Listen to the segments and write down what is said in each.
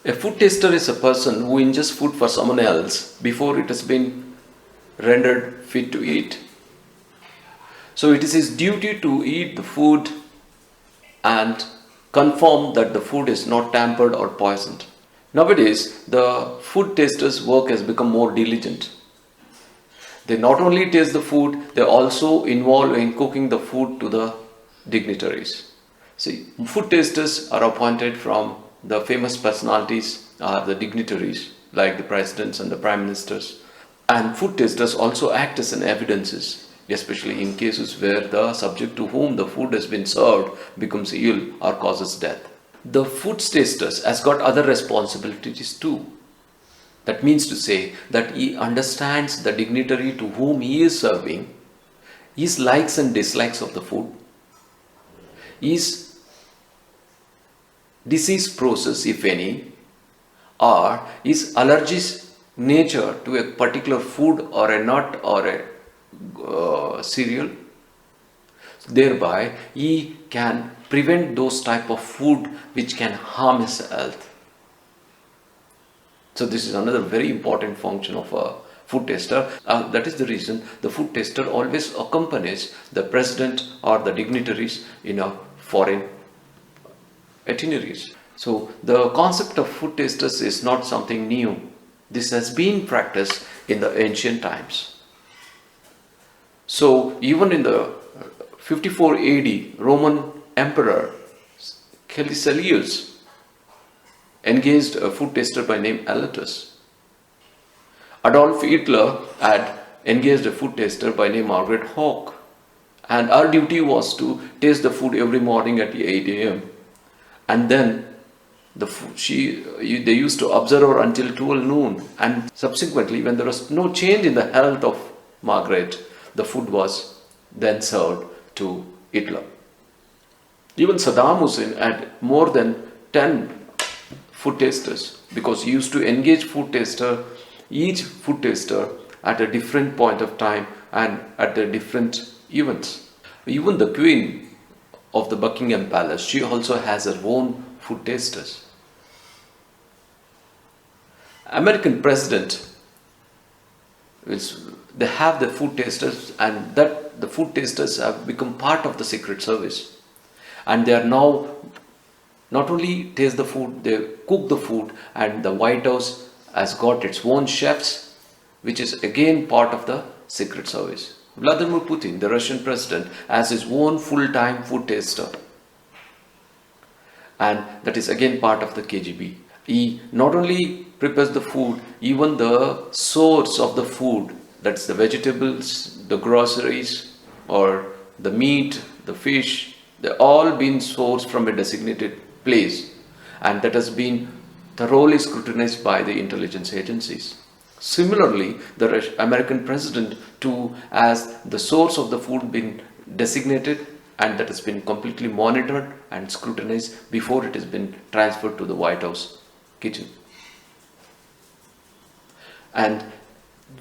A food taster is a person who ingests food for someone else before it has been rendered fit to eat. So it is his duty to eat the food and confirm that the food is not tampered or poisoned. Nowadays, the food tasters' work has become more diligent. They not only taste the food, they also involve in cooking the food to the dignitaries. See, food tasters are appointed from the famous personalities, the dignitaries like the presidents and the prime ministers. And food tasters also act as an evidences, especially in cases where the subject to whom the food has been served becomes ill or causes death. The food tasters has got other responsibilities too. That means to say that he understands the dignitary to whom he is serving, his likes and dislikes of the food, his disease process, if any, or his allergies nature to a particular food or a nut or a cereal. Thereby, he can prevent those type of food which can harm his health. So this is another very important function of a food taster. That is the reason the food taster always accompanies the president or the dignitaries in a foreign itineraries. So the concept of food tasters is not something new. This has been practiced in the ancient times. So even in the 54 AD, Roman Emperor Caecilius engaged a food taster by name Alatus. Adolf Hitler had engaged a food taster by name Margaret Hawk, and her duty was to taste the food every morning at 8 a.m. and then they used to observe her until 12 noon, and subsequently when there was no change in the health of Margaret, the food was then served to Hitler. Even Saddam Hussein had more than 10 food tasters because he used to engage each food taster at a different point of time and at the different events. Even the Queen of the Buckingham Palace, she also has her own food tasters. American president, they have the food tasters, and that the food tasters have become part of the Secret Service, and they are now not only taste the food, they cook the food, and the White House has got its own chefs, which is again part of the Secret Service. Vladimir Putin, the Russian president, has his own full-time food taster, and that is again part of the KGB. He not only prepares the food, even the source of the food, that's the vegetables, the groceries, or the meat, the fish, they're all been sourced from a designated place, and that has been thoroughly scrutinized by the intelligence agencies. Similarly, the American president too has the source of the food been designated, and that has been completely monitored and scrutinized before it has been transferred to the White House kitchen. And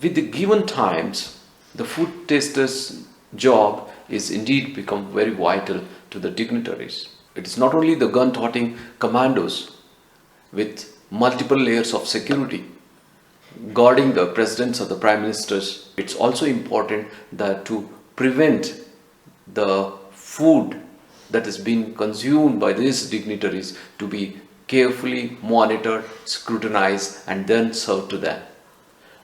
with the given times, the food taster's job is indeed become very vital to the dignitaries. It is not only the gun-toting commandos with multiple layers of security guarding the presidents or the prime ministers. It's also important that to prevent the food that is being consumed by these dignitaries to be carefully monitored, scrutinized, and then served to them,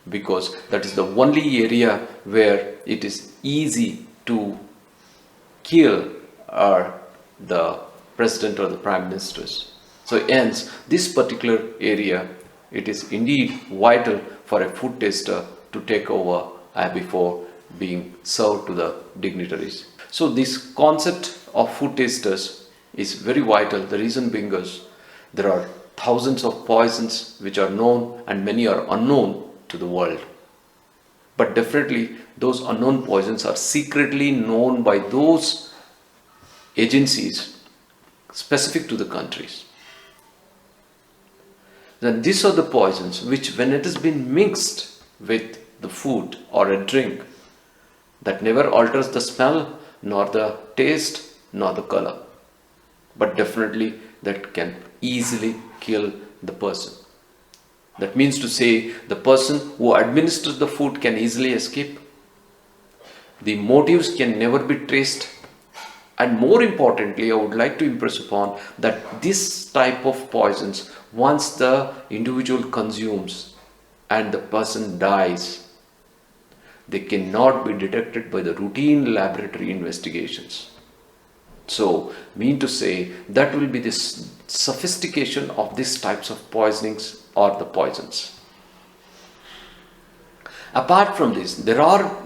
because that is the only area where it is easy to kill the president or the prime ministers. So hence, this particular area, it is indeed vital for a food taster to take over before being served to the dignitaries. So this concept of food tasters is very vital. The reason being is there are thousands of poisons which are known and many are unknown to the world. But definitely those unknown poisons are secretly known by those agencies specific to the countries. Then these are the poisons which, when it has been mixed with the food or a drink, that never alters the smell, nor the taste, nor the color, but definitely that can easily kill the person. That means to say the person who administers the food can easily escape. The motives can never be traced. And more importantly, I would like to impress upon that this type of poisons, once the individual consumes and the person dies, they cannot be detected by the routine laboratory investigations. So, mean to say, that will be this sophistication of these types of poisonings or the poisons. Apart from this, there are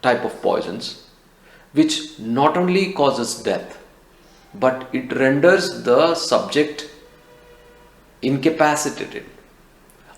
type of poisons which not only causes death, but it renders the subject incapacitated,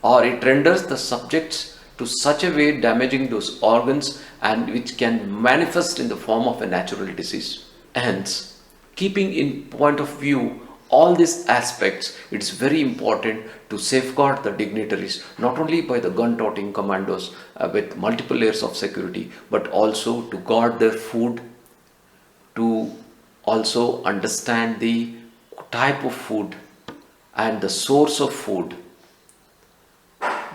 or it renders the subjects to such a way damaging those organs, and which can manifest in the form of a natural disease. Hence, keeping in point of view all these aspects, it is very important to safeguard the dignitaries, not only by the gun-toting commandos with multiple layers of security, but also to guard their food, to also understand the type of food and the source of food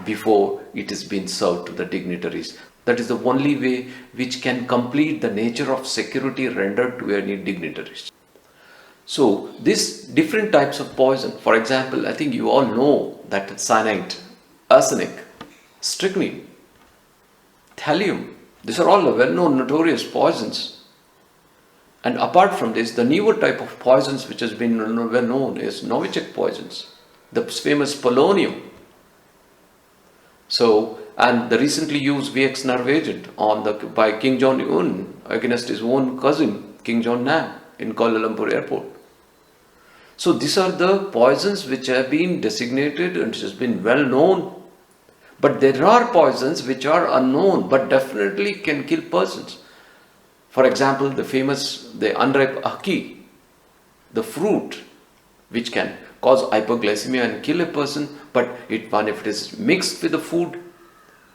before it is being served to the dignitaries. That is the only way which can complete the nature of security rendered to any dignitaries. So, these different types of poison, for example, I think you all know that cyanide, arsenic, strychnine, thallium, these are all well-known notorious poisons. And apart from this, the newer type of poisons which has been well known is Novichok poisons, the famous polonium. So, and the recently used VX nerve agent by King Jong-un against his own cousin, King John Nam, in Kuala Lumpur airport. So these are the poisons which have been designated and which has been well known. But there are poisons which are unknown but definitely can kill persons. For example, the unripe ackee, the fruit, which can cause hypoglycemia and kill a person, but if it is mixed with the food,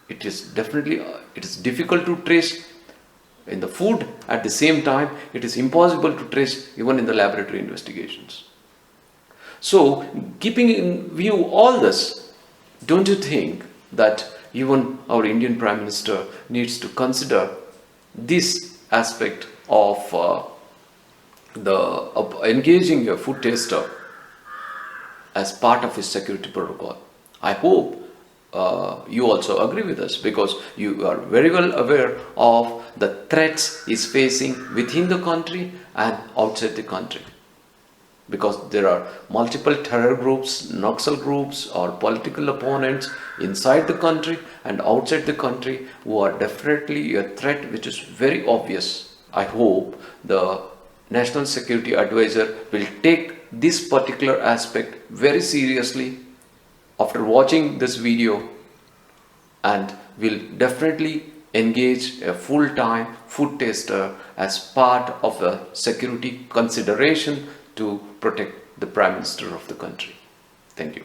it is difficult to trace in the food. At the same time, it is impossible to trace even in the laboratory investigations. So, keeping in view all this, don't you think that even our Indian Prime Minister needs to consider this aspect of engaging a food taster as part of his security protocol? I hope you also agree with us, because you are very well aware of the threats he's facing within the country and outside the country. Because there are multiple terror groups, Naxal groups or political opponents inside the country and outside the country who are definitely a threat which is very obvious. I hope the National Security Advisor will take this particular aspect very seriously after watching this video, and will definitely engage a full-time food taster as part of a security consideration to protect the Prime Minister of the country. Thank you.